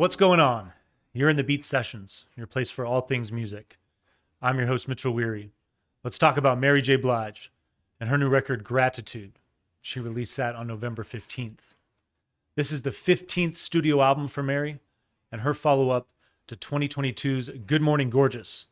What's going on? You're in the Beat Sessions, your place for all things music. I'm your host, Mitchell Weary. Let's talk about Mary J. Blige and her new record, Gratitude. She released that on November 15th. This is the 15th studio album for Mary and her follow up to 2022's Good Morning Gorgeous.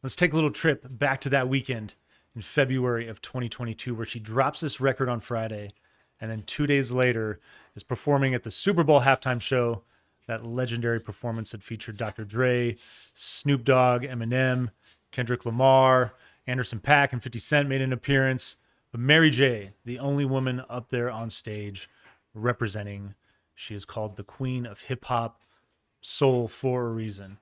Let's take a little trip back to that weekend in February of 2022, where she drops this record on Friday and then 2 days later is performing at the Super Bowl halftime show. That legendary performance that featured Dr. Dre, Snoop Dogg, Eminem, Kendrick Lamar, Anderson .Paak, and 50 Cent made an appearance. But Mary J., the only woman up there on stage representing. She is called the Queen of Hip Hop Soul for a reason.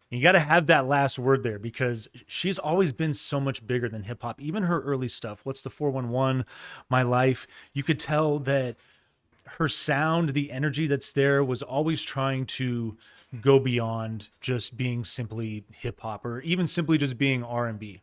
You got to have that last word there because she's always been so much bigger than hip hop. Even her early stuff, What's the 411, My Life, you could tell that her sound, the energy that's there, was always trying to go beyond just being simply hip hop or even simply just being R&B.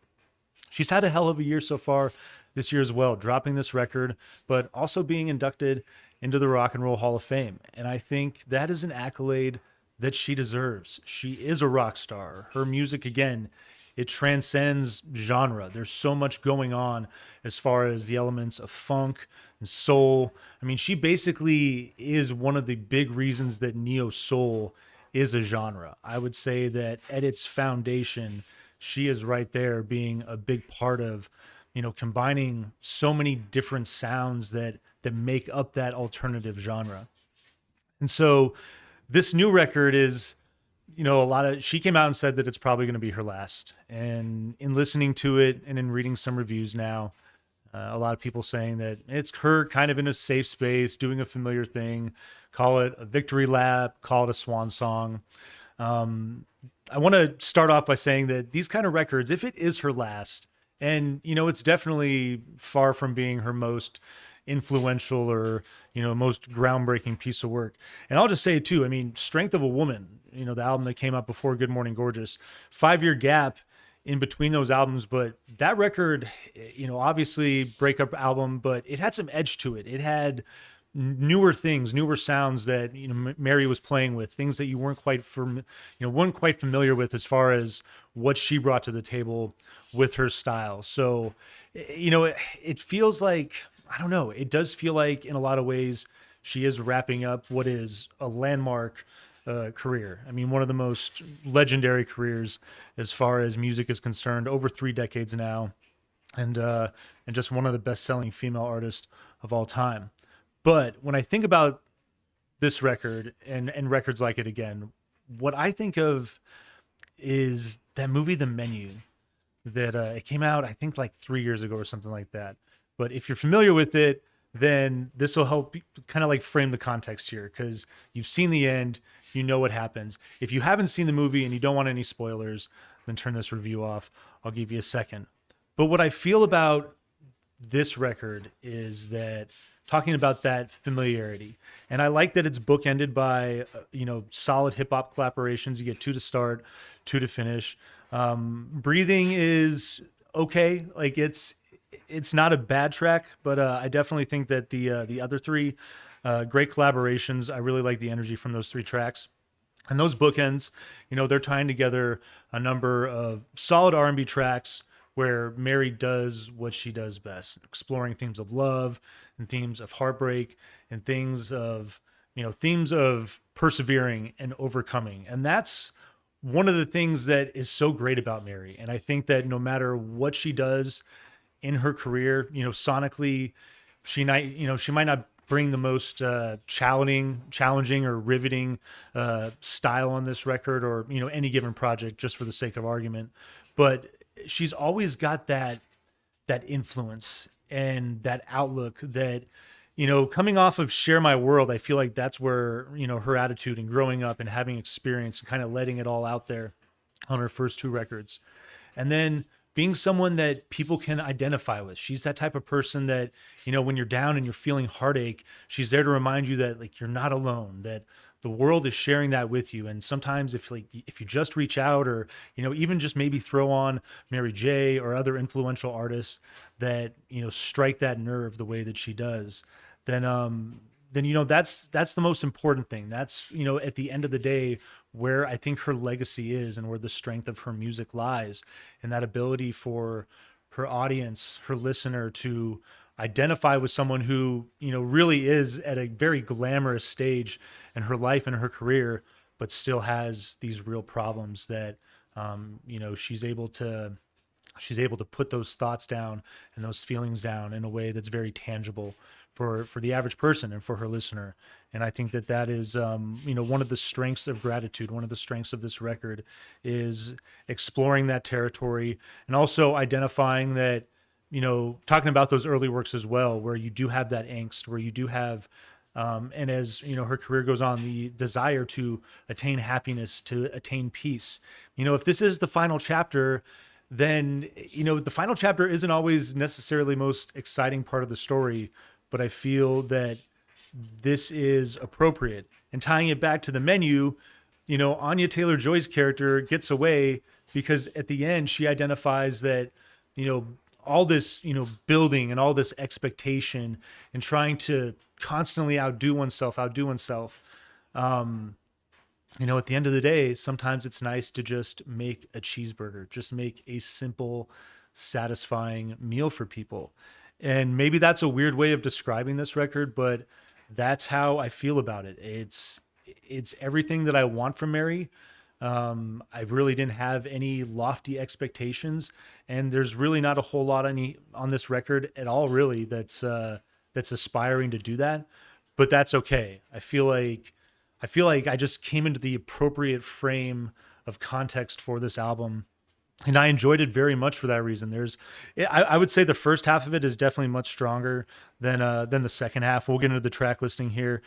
She's had a hell of a year so far this year as well, dropping this record, but also being inducted into the Rock and Roll Hall of Fame. And I think that is an accolade that she deserves. She is a rock star. Her music, again, it transcends genre. There's so much going on as far as the elements of funk and soul. I mean, she basically is one of the big reasons that neo soul is a genre. I would say that at its foundation, she is right there being a big part of, combining so many different sounds that make up that alternative genre. And so this new record is, she came out and said that it's probably going to be her last. And in listening to it and in reading some reviews now, a lot of people saying that it's her kind of in a safe space, doing a familiar thing, call it a victory lap, call it a swan song. I want to start off by saying that these kind of records, if it is her last, and, it's definitely far from being her most influential or, most groundbreaking piece of work. And I'll just say it too, I mean, Strength of a Woman, the album that came out before Good Morning Gorgeous, 5-year gap in between those albums. But that record, obviously breakup album, but it had some edge to it. It had newer things, newer sounds that, Mary was playing with, things that you weren't quite familiar with as far as what she brought to the table with her style. So, it feels like, I don't know, it does feel like in a lot of ways she is wrapping up what is a landmark career. I mean, one of the most legendary careers as far as music is concerned, over 3 decades now, and just one of the best-selling female artists of all time. But when I think about this record and records like it again, what I think of is that movie, The Menu, that it came out, I think, like 3 years ago or something like that. But if you're familiar with it, then this will help kind of like frame the context here because you've seen the end, you know what happens. If you haven't seen the movie and you don't want any spoilers, then turn this review off. I'll give you a second. But what I feel about this record is that talking about that familiarity. And I like that it's bookended by, solid hip hop collaborations. You get 2 to start, 2 to finish. Breathing is okay. Like it's not a bad track, but I definitely think that the other 3 great collaborations. I really like the energy from those 3 tracks. And those bookends, they're tying together a number of solid R&B tracks where Mary does what she does best, exploring themes of love and themes of heartbreak and themes of persevering and overcoming. And that's one of the things that is so great about Mary. And I think that no matter what she does in her career, sonically, she might not bring the most challenging or riveting style on this record or, any given project just for the sake of argument. But she's always got that influence and that outlook that, coming off of Share My World, I feel like that's where, her attitude and growing up and having experience and kind of letting it all out there on her first 2 records. And then being someone that people can identify with. She's that type of person that, when you're down and you're feeling heartache, she's there to remind you that like you're not alone, that the world is sharing that with you. And sometimes if you just reach out or, even just maybe throw on Mary J or other influential artists that, strike that nerve the way that she does, then then that's the most important thing. That's, at the end of the day, where I think her legacy is and where the strength of her music lies, and that ability for her audience, her listener, to identify with someone who, really is at a very glamorous stage in her life and her career, but still has these real problems that, she's able to put those thoughts down and those feelings down in a way that's very tangible for the average person and for her listener. And I think that is, one of the strengths of Gratitude. One of the strengths of this record is exploring that territory, and also identifying that, talking about those early works as well, where you do have that angst, where you do have, and as her career goes on, the desire to attain happiness, to attain peace. If this is the final chapter, then the final chapter isn't always necessarily the most exciting part of the story, but I feel that this is appropriate. And tying it back to the menu, Anya Taylor-Joy's character gets away because at the end she identifies that, all this, building and all this expectation and trying to constantly outdo oneself. At the end of the day, sometimes it's nice to just make a cheeseburger, just make a simple, satisfying meal for people. And maybe that's a weird way of describing this record, but that's how I feel about it. It's everything that I want from Mary. I really didn't have any lofty expectations, and there's really not a whole lot on this record at all, really, that's aspiring to do that. But that's okay. I feel like I just came into the appropriate frame of context for this album, and I enjoyed it very much for that reason. I would say the first half of it is definitely much stronger than the second half. We'll get into the track listing here.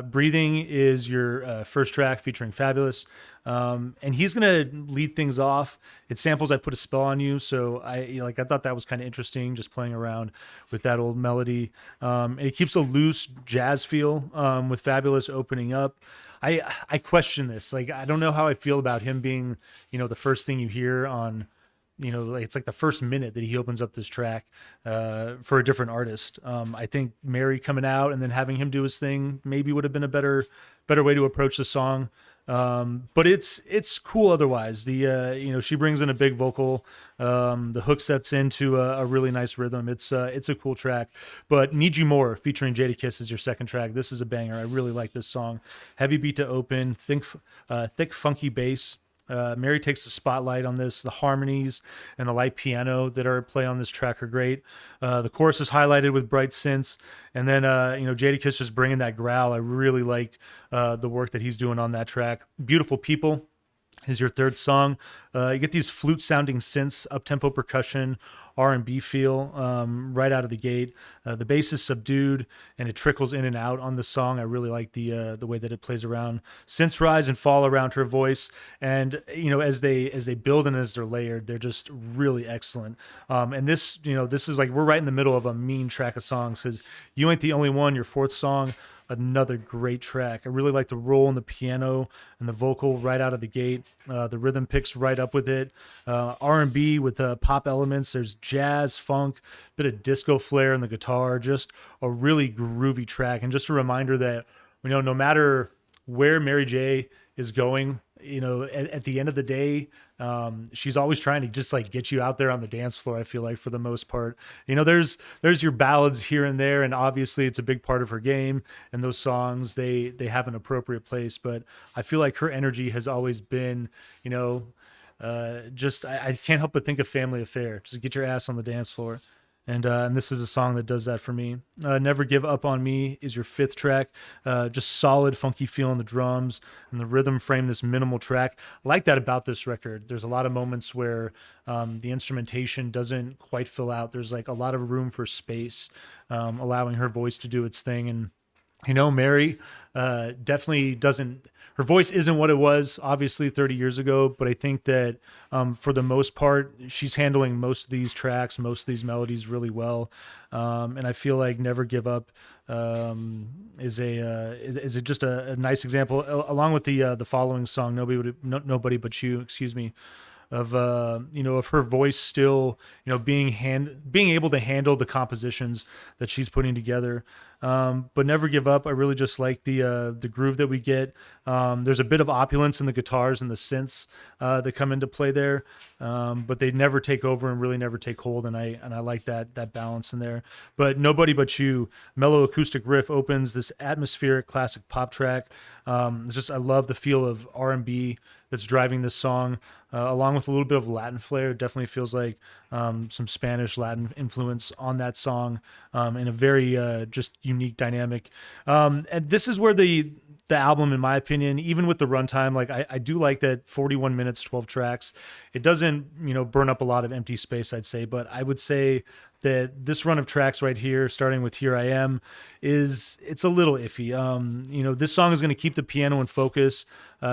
Breathing is your first track featuring Fabulous, and he's gonna lead things off. It samples "I Put a Spell on You," so I thought that was kind of interesting, just playing around with that old melody. It keeps a loose jazz feel with Fabulous opening up. I question this. Like, I don't know how I feel about him being, the first thing you hear on, it's like the first minute that he opens up this track for a different artist. I think Mary coming out and then having him do his thing maybe would have been a better way to approach the song. But it's cool otherwise. She brings in a big vocal. The hook sets into a really nice rhythm. It's a cool track. But Need You More featuring Jadakiss is your second track. This is a banger. I really like this song. Heavy beat to open, thick funky bass. Mary takes the spotlight on this. The harmonies and the light piano that are at play on this track are great. The chorus is highlighted with bright synths, and then Jadakiss just bringing that growl. I really like the work that he's doing on that track. Beautiful People is your third song. You get these flute sounding synths, up-tempo percussion, R&B feel right out of the gate. The bass is subdued and it trickles in and out on the song. I really like the way that it plays around. Synths rise and fall around her voice, and as they build and as they're layered, they're just really excellent. And this is like we're right in the middle of a mean track of songs, because You Ain't the Only One, your fourth song, another great track. I really like the roll in the piano and the vocal right out of the gate. The rhythm picks right up with it. R&B with pop elements. There's jazz, funk, bit of disco flair in the guitar. Just a really groovy track. And just a reminder that no matter where Mary J is going, at the end of the day, she's always trying to just like get you out there on the dance floor. I feel like, for the most part, there's your ballads here and there, and obviously it's a big part of her game, and those songs, they have an appropriate place. But I feel like her energy has always been, I can't help but think of Family Affair. Just get your ass on the dance floor. And this is a song that does that for me. Never Give Up on Me is your fifth track. Just solid, funky feel in the drums, and the rhythm frame this minimal track. I like that about this record. There's a lot of moments where the instrumentation doesn't quite fill out. There's like a lot of room for space, allowing her voice to do its thing. And Mary definitely doesn't. Her voice isn't what it was, obviously, 30 years ago, but I think that for the most part, she's handling most of these tracks, most of these melodies really well. And I feel like Never Give Up is just a nice example, along with the following song, Nobody But You, excuse me. of of her voice still being able to handle the compositions that she's putting together. But never give up. I really just like the groove that we get. There's a bit of opulence in the guitars and the synths that come into play there, but they never take over and really never take hold. And I like that balance in there. But Nobody But You, mellow acoustic riff opens this atmospheric classic pop track. I love the feel of R&B that's driving this song, along with a little bit of Latin flair. It definitely feels like some Spanish Latin influence on that song, in a very just unique dynamic. And this is where the album, in my opinion, even with the runtime, like I do like that 41 minutes, 12 tracks. It doesn't, burn up a lot of empty space, I'd say, but I would say that this run of tracks right here, starting with Here I Am, it's a little iffy. This song is going to keep the piano in focus,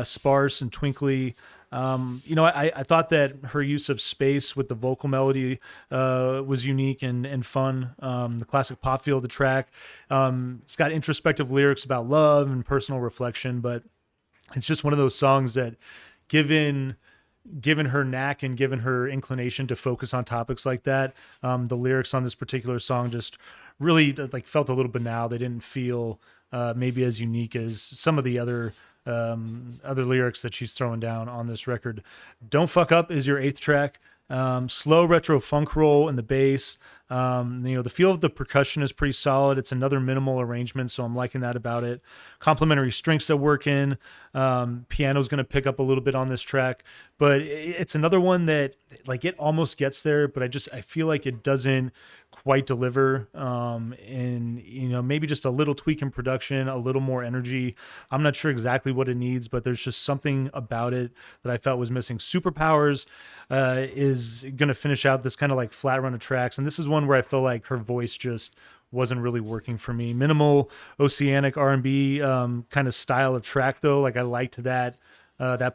sparse and twinkly. I thought that her use of space with the vocal melody was unique and fun. The classic pop feel of the track. It's got introspective lyrics about love and personal reflection, but it's just one of those songs that, given her knack and given her inclination to focus on topics like that, the lyrics on this particular song just really like felt a little banal. They didn't feel maybe as unique as some of the other lyrics that she's throwing down on this record. Don't Fuck Up is your 8th track. Slow retro funk roll in the bass. The feel of the percussion is pretty solid. It's another minimal arrangement, so I'm liking that about it. Complementary strings that work in. Piano's going to pick up a little bit on this track, but it's another one that, like, it almost gets there, but I feel like it doesn't quite deliver. And maybe just a little tweak in production, a little more energy. I'm not sure exactly what it needs, but there's just something about it that I felt was missing. Superpowers is going to finish out this kind of like flat run of tracks, and this is one where I feel like her voice just wasn't really working for me. Minimal oceanic R&B kind of style of track, though. Like, I liked that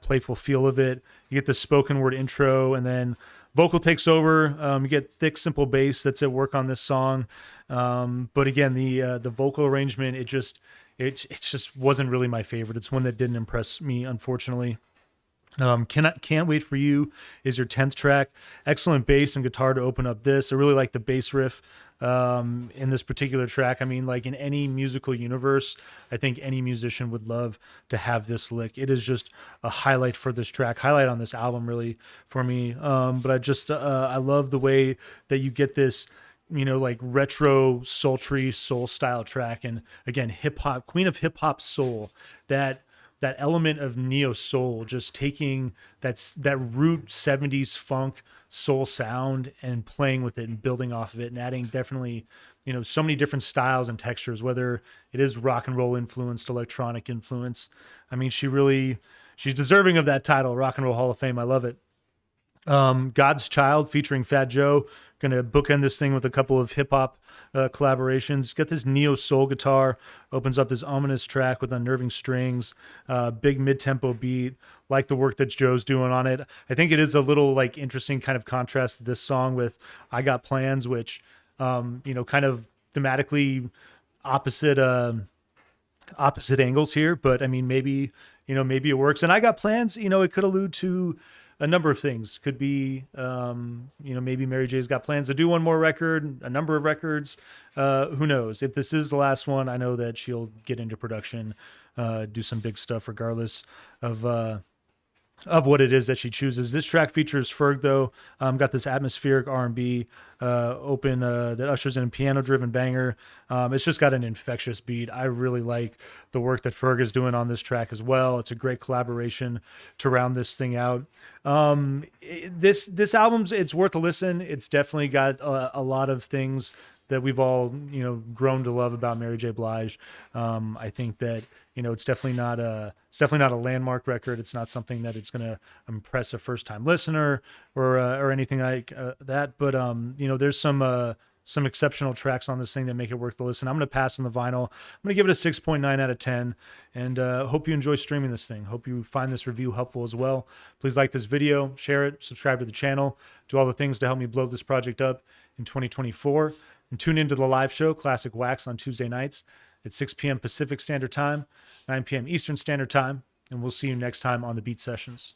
playful feel of it. You get the spoken word intro, and then vocal takes over. You get thick, simple bass that's at work on this song. But again, the vocal arrangement, it just wasn't really my favorite. It's one that didn't impress me, unfortunately. Can't Wait For You is your 10th track. Excellent bass and guitar to open up this. I really like the bass riff in this particular track. I mean, like, in any musical universe, I think any musician would love to have this lick. It is just a highlight for this track, highlight on this album, really, for me. But I love the way that you get this, like retro, sultry, soul style track. And again, hip hop, queen of hip hop soul, that element of neo soul, just taking that root 70s funk soul sound and playing with it and building off of it and adding definitely, so many different styles and textures, whether it is rock and roll influenced, electronic influence. I mean, she's deserving of that title, Rock and Roll Hall of Fame. I love it. God's Child featuring Fat Joe, gonna bookend this thing with a couple of hip-hop collaborations. Got this neo soul guitar, opens up this ominous track with unnerving strings, big mid-tempo beat. Like the work that Joe's doing on it. I think it is a little like interesting kind of contrast to this song with I Got Plans, which kind of thematically opposite angles here, but I mean, maybe it works. And I Got Plans, it could allude to a number of things. Could be, maybe Mary J's got plans to do one more record, a number of records. Who knows? If this is the last one, I know that she'll get into production, do some big stuff regardless of what it is that she chooses. This track features Ferg, though. Got this atmospheric R&B open that ushers in a piano-driven banger. It's just got an infectious beat. I really like the work that Ferg is doing on this track as well. It's a great collaboration to round this thing out. This album's, it's worth a listen. It's definitely got a lot of things that we've all, grown to love about Mary J. Blige. I think that, it's definitely not a landmark record. It's not something that it's going to impress a first-time listener or anything like that. But there's some exceptional tracks on this thing that make it worth the listen. I'm going to pass on the vinyl. I'm going to give it a 6.9 out of 10, and hope you enjoy streaming this thing. Hope you find this review helpful as well. Please like this video, share it, subscribe to the channel, do all the things to help me blow this project up in 2024, and tune into the live show, Classic Wax, on Tuesday nights at 6 p.m. Pacific Standard Time, 9 p.m. Eastern Standard Time, and we'll see you next time on the Beat Sessions.